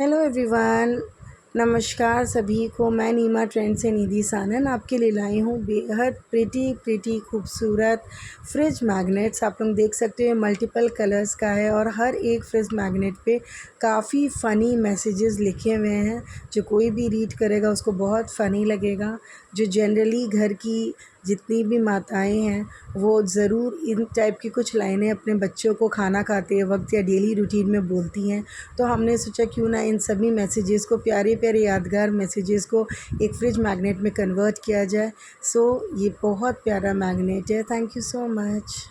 Hello everyone. नमस्कार सभी को। मैं नीमा ट्रेंड से निधि सानन आपके लिए लाई हूँ बेहद प्रिटी खूबसूरत फ्रिज मैग्नेट्स। आप लोग देख सकते हो मल्टीपल कलर्स का है और हर एक फ्रिज मैग्नेट पे काफ़ी फ़नी मैसेजेस लिखे हुए हैं जो कोई भी रीड करेगा उसको बहुत फ़नी लगेगा। जो जनरली घर की जितनी भी माताएं हैं वो ज़रूर इन टाइप की कुछ लाइनें अपने बच्चों को खाना खाते वक्त या डेली रूटीन में बोलती हैं। तो हमने सोचा क्यों ना इन सभी मैसेजेस को, प्यारे प्यारे यादगार मैसेजेस को एक फ्रिज मैग्नेट में कन्वर्ट किया जाए। सो ये बहुत प्यारा मैग्नेट है। Thank you so much.